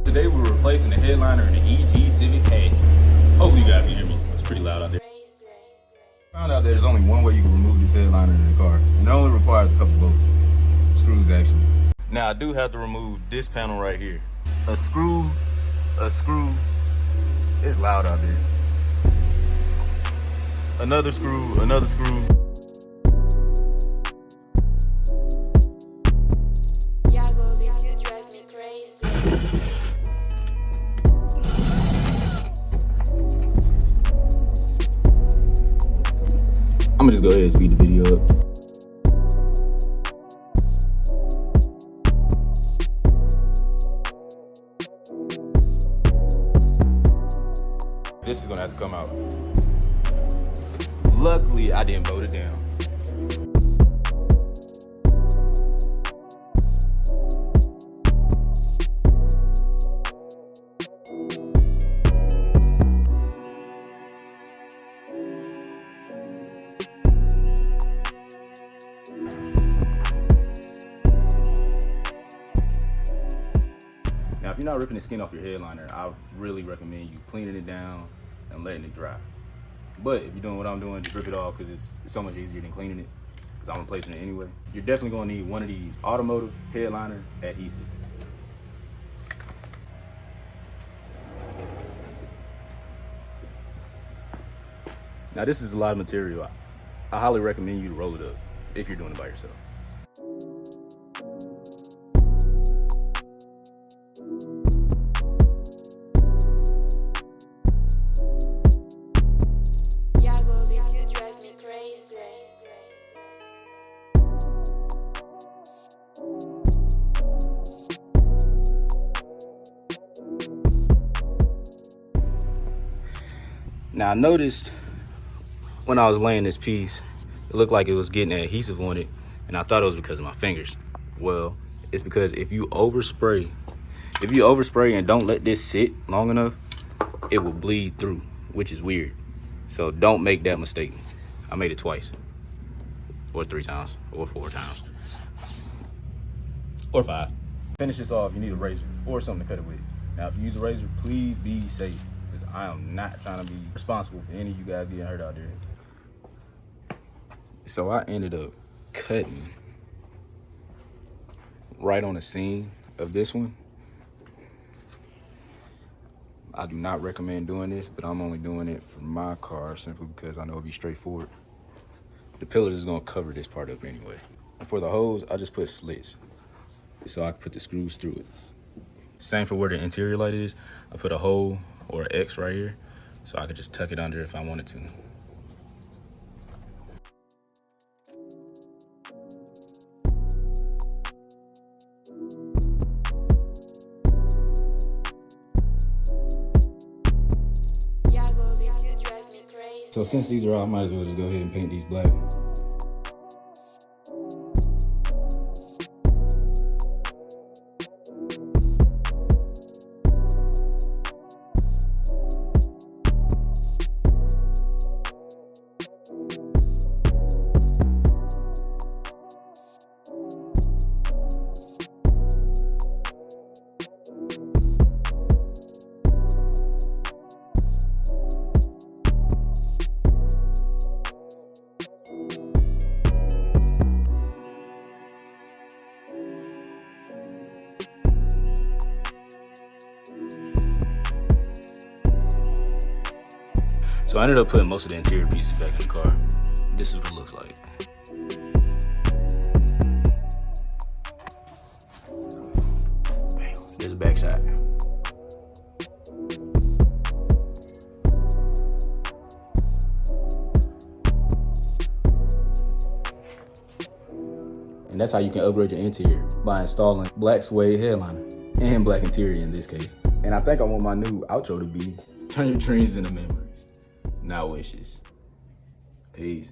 Today we're replacing the headliner in the EG Civic hatch. Hopefully you guys can hear me. It's pretty loud out there. Found out there's only one way you can remove this headliner in the car, and it only requires a couple bolts. Screws, actually. Now I do have to remove this panel right here. A screw. It's loud out there. Another screw. I'm gonna just go ahead and speed the video up. This is gonna have to come out. Luckily, I didn't bolt it down. Now, if you're not ripping the skin off your headliner, I really recommend you cleaning it down and letting it dry. But if you're doing what I'm doing, just rip it off because it's so much easier than cleaning it, because I'm replacing it anyway. You're definitely gonna need one of these automotive headliner adhesive. Now, this is a lot of material. I highly recommend you to roll it up if you're doing it by yourself. Now, I noticed when I was laying this piece, it looked like it was getting adhesive on it, and I thought it was because of my fingers. Well, it's because if you overspray and don't let this sit long enough, it will bleed through, which is weird. So don't make that mistake. I made it twice, or 3 times, or 4 times, or 5. Finish this off, you need a razor or something to cut it with. Now, if you use a razor, please be safe, because I am not trying to be responsible for any of you guys getting hurt out there. So I ended up cutting right on the seam of this one. I do not recommend doing this, but I'm only doing it for my car simply because I know it'll be straightforward. The pillar is gonna cover this part up anyway. And for the hose, I just put slits so I can put the screws through it. Same for where the interior light is. I put a hole or an X right here so I could just tuck it under if I wanted to. So since these are out, I might as well just go ahead and paint these black. So I ended up putting most of the interior pieces back in the car. This is what it looks like. Bam. There's a back shot. And that's how you can upgrade your interior, by installing Black Suede Headliner and black interior in this case. And I think I want my new outro to be, turn your dreams into memories, not wishes. Peace.